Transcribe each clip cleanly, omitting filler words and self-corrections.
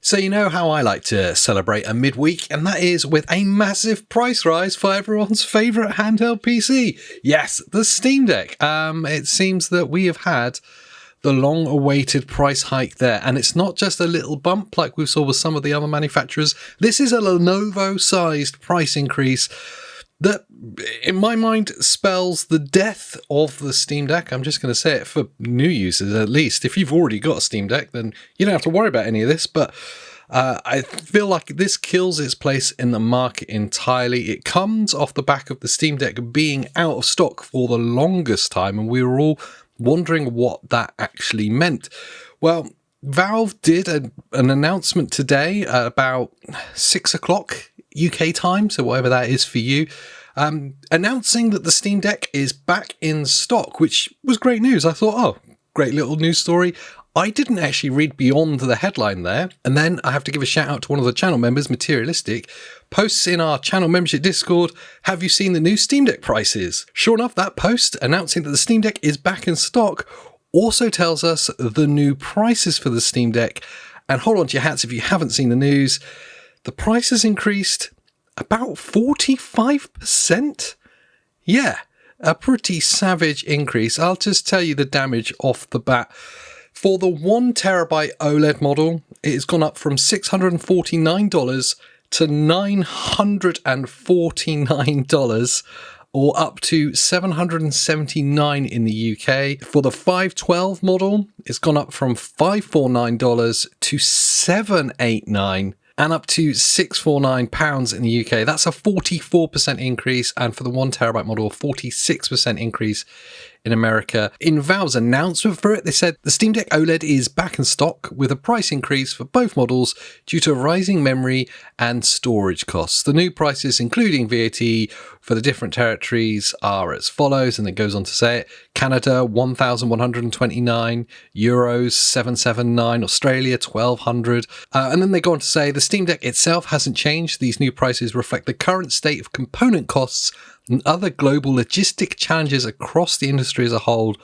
So you know how I like to celebrate a midweek, and that is with a massive price rise for everyone's favourite handheld PC. Yes, the Steam Deck. It seems that we have had the long-awaited price hike there, and it's not just a little bump like we saw with some of the other manufacturers. This is a Lenovo-sized price increase that, in my mind, spells the death of the Steam Deck. I'm just going to say it for new users, at least. If you've already got a Steam Deck, then you don't have to worry about any of this, but I feel like this kills its place in the market entirely. It comes off the back of the Steam Deck being out of stock for the longest time, and we were all wondering what that actually meant. Well, Valve did an announcement today at about 6 o'clock UK time, so whatever that is for you, announcing that the Steam Deck is back in stock, which was great news. I thought, oh, great little news story. I didn't actually read beyond the headline there. And then I have to give a shout out to one of the channel members, Materialistic, posts in our channel membership Discord, have you seen the new Steam Deck prices? Sure enough, that post announcing that the Steam Deck is back in stock also tells us the new prices for the Steam Deck. And hold on to your hats if you haven't seen the news. The price has increased about 45%. Yeah, a pretty savage increase. I'll just tell you the damage off the bat. For the 1TB OLED model, it's gone up from $649 to $949, or up to $779 in the UK. For the 512 model, it's gone up from $549 to $789, and up to £649 in the UK. That's a 44% increase, and for the 1TB model, a 46% increase in America. In Valve's announcement for it, they said the Steam Deck OLED is back in stock with a price increase for both models due to rising memory and storage costs. The new prices, including VAT for the different territories, are as follows, and it goes on to say it. Canada, 1,129, euros, 779, Australia, 1,200. And then they go on to say the Steam Deck itself hasn't changed. These new prices reflect the current state of component costs and other global logistic challenges across the industry as a whole.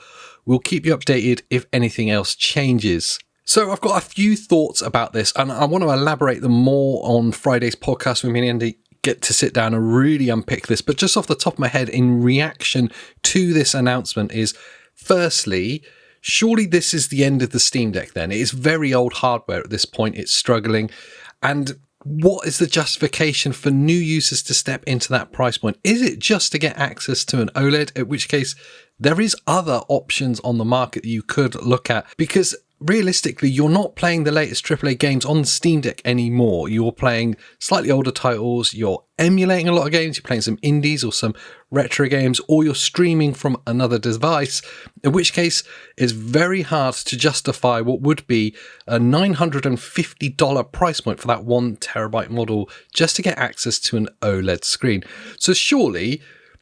We'll keep you updated if anything else changes. So I've got a few thoughts about this, and I want to elaborate them more on Friday's podcast with me and Andy get to sit down and really unpick this. But just off the top of my head, in reaction to this announcement is, firstly, surely this is the end of the Steam Deck then. It is very old hardware at this point. It's struggling. And what is the justification for new users to step into that price point? Is it just to get access to an OLED? In which case, there is other options on the market that you could look at, because realistically, you're not playing the latest AAA games on Steam Deck anymore. You're playing slightly older titles, you're emulating a lot of games, you're playing some indies or some retro games, or you're streaming from another device, in which case it's very hard to justify what would be a $950 price point for that 1TB model just to get access to an OLED screen. So surely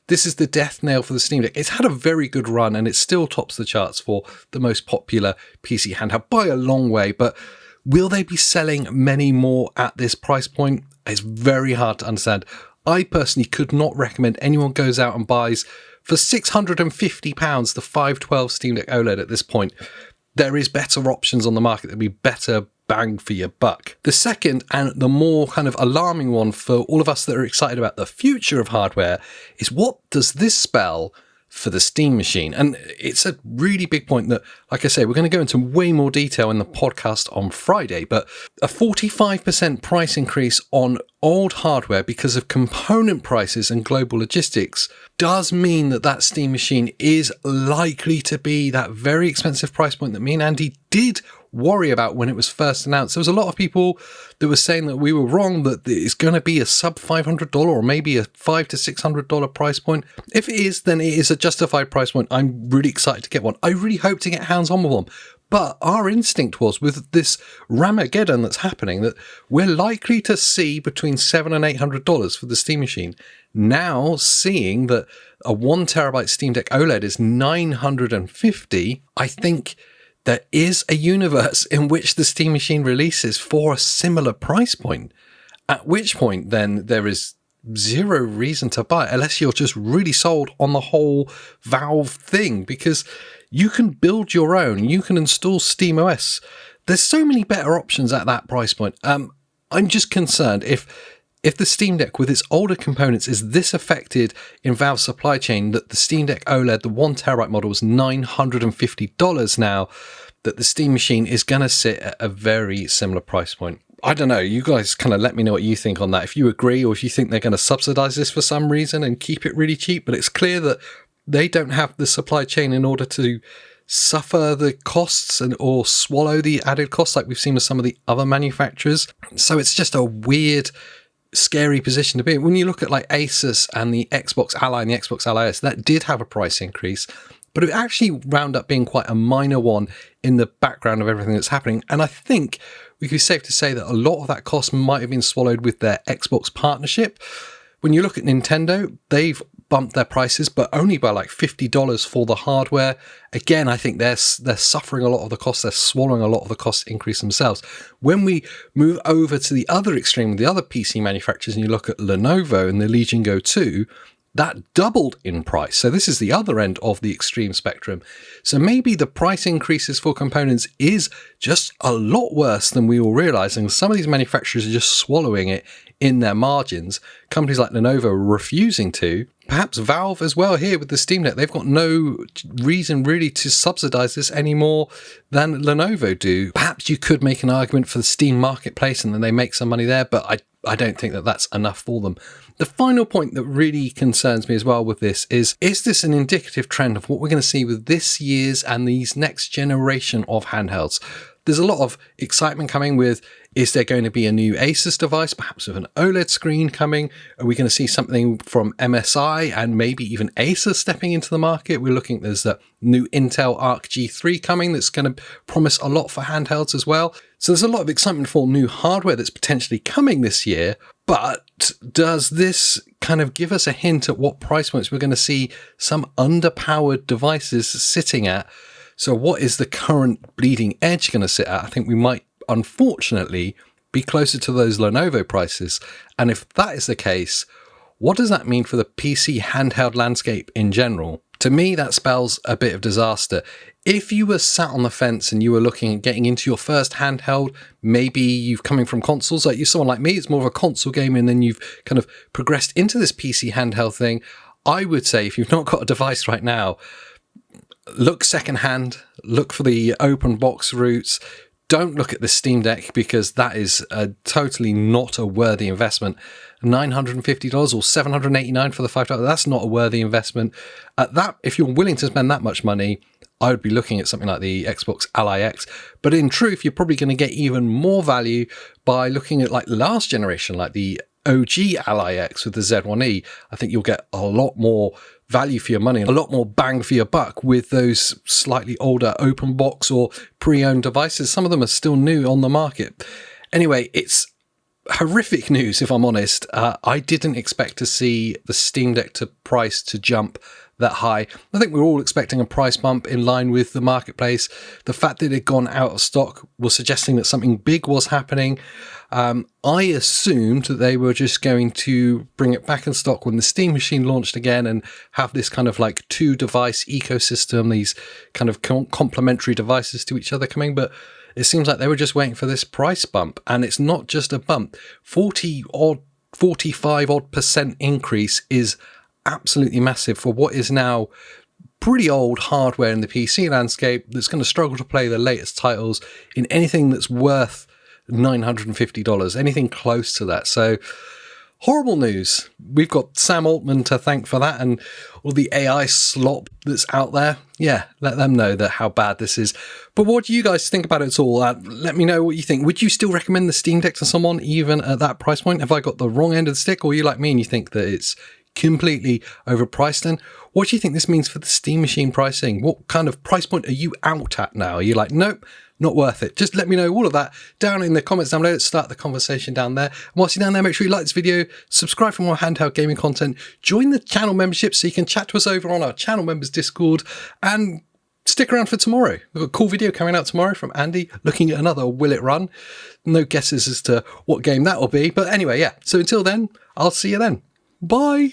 this is the death nail for the Steam Deck. It's had a very good run and it still tops the charts for the most popular PC handheld by a long way, but will they be selling many more at this price point? It's very hard to understand. I personally could not recommend anyone goes out and buys for £650 the 512 Steam Deck OLED at this point. There is better options on the market that would be better bang for your buck. The second, and the more kind of alarming one for all of us that are excited about the future of hardware, is what does this spell for the Steam machine? And it's a really big point that, like I say, we're going to go into way more detail in the podcast on Friday, but a 45% price increase on old hardware because of component prices and global logistics does mean that that Steam machine is likely to be that very expensive price point that me and Andy did worry about when it was first announced. There was a lot of people that were saying that we were wrong, that it's going to be a sub $500 or maybe a $500 to $600 price point. If it is, then it is a justified price point. I'm really excited to get one. I really hope to get hands on with one. But our instinct was, with this Ramageddon that's happening, that we're likely to see between $700 and $800 for the Steam machine. Now, seeing that a 1TB Steam Deck OLED is $950, I think there is a universe in which the Steam machine releases for a similar price point, at which point then there is zero reason to buy it unless you're just really sold on the whole Valve thing, because you can build your own, you can install SteamOS. There's so many better options at that price point. I'm just concerned if the Steam Deck with its older components is this affected in Valve's supply chain, that the Steam Deck OLED, the 1TB model, is $950 now, that the Steam Machine is going to sit at a very similar price point. I don't know. You guys kind of let me know what you think on that. If you agree, or if you think they're going to subsidize this for some reason and keep it really cheap. But it's clear that they don't have the supply chain in order to suffer the costs or swallow the added costs like we've seen with some of the other manufacturers. So it's just a weird, scary position to be in. When you look at like Asus and the Xbox Ally and the Xbox Ally S, that did have a price increase, but it actually wound up being quite a minor one in the background of everything that's happening. And I think we could be safe to say that a lot of that cost might have been swallowed with their Xbox partnership. When you look at Nintendo, they've bumped their prices, but only by like $50 for the hardware. Again, I think they're suffering a lot of the costs. They're swallowing a lot of the cost increase themselves. When we move over to the other extreme, the other PC manufacturers, and you look at Lenovo and the Legion Go 2, that doubled in price. So this is the other end of the extreme spectrum. So maybe the price increases for components is just a lot worse than we all realize. And some of these manufacturers are just swallowing it in their margins. Companies like Lenovo are refusing to. Perhaps Valve as well here with the Steam Deck. They've got no reason really to subsidize this any more than Lenovo do. Perhaps you could make an argument for the Steam Marketplace and then they make some money there, but I don't think that that's enough for them. The final point that really concerns me as well with this is this an indicative trend of what we're going to see with this year's and these next generation of handhelds? There's a lot of excitement coming with, is there going to be a new Asus device, perhaps with an OLED screen coming? Are we going to see something from MSI and maybe even Acer stepping into the market? We're looking, there's the new Intel Arc G3 coming that's going to promise a lot for handhelds as well. So there's a lot of excitement for new hardware that's potentially coming this year, but does this kind of give us a hint at what price points we're going to see some underpowered devices sitting at? So what is the current bleeding edge going to sit at? I think we might, unfortunately, be closer to those Lenovo prices. And if that is the case, what does that mean for the PC handheld landscape in general? To me, that spells a bit of disaster. If you were sat on the fence and you were looking at getting into your first handheld, maybe you've coming from consoles, like you're someone like me, it's more of a console gamer, and then you've kind of progressed into this PC handheld thing. I would say if you've not got a device right now, look secondhand, look for the open box routes. Don't look at the Steam Deck because that is totally not a worthy investment. $950 or $789 for the $5, that's not a worthy investment. At that, if you're willing to spend that much money, I would be looking at something like the Xbox Ally X. But in truth, you're probably going to get even more value by looking at like last generation, like the OG Ally X with the Z1E. I think you'll get a lot more value for your money and a lot more bang for your buck with those slightly older open box or pre-owned devices. Some of them are still new on the market. Anyway, it's horrific news, if I'm honest. I didn't expect to see the Steam Deck price to jump that high. I think we're all expecting a price bump in line with the marketplace. The fact that it had gone out of stock was suggesting that something big was happening. I assumed that they were just going to bring it back in stock when the Steam Machine launched again and have this kind of like 2-device ecosystem, these kind of complementary devices to each other coming, but it seems like they were just waiting for this price bump. And it's not just a bump. 45% increase is absolutely massive for what is now pretty old hardware in the PC landscape that's going to struggle to play the latest titles in anything that's worth $950, anything close to that. So horrible news. We've got Sam Altman to thank for that and all the AI slop that's out there. Yeah, let them know that how bad this is. But what do you guys think about it all? Let me know what you think. Would you still recommend the Steam Deck to someone even at that price point? Have I got the wrong end of the stick, or are you like me and you think that it's completely overpriced? And what do you think this means for the Steam Machine pricing? What kind of price point are you out at now? Are you like, nope, not worth it? Just let me know all of that down in the comments down below. Let's start the conversation down there. And whilst you're down there, make sure you like this video, subscribe for more handheld gaming content, join the channel membership so you can chat to us over on our channel members Discord, and stick around for tomorrow. We've got a cool video coming out tomorrow from Andy looking at another Will It Run. No guesses as to what game that will be. But anyway, yeah. So until then, I'll see you then. Bye.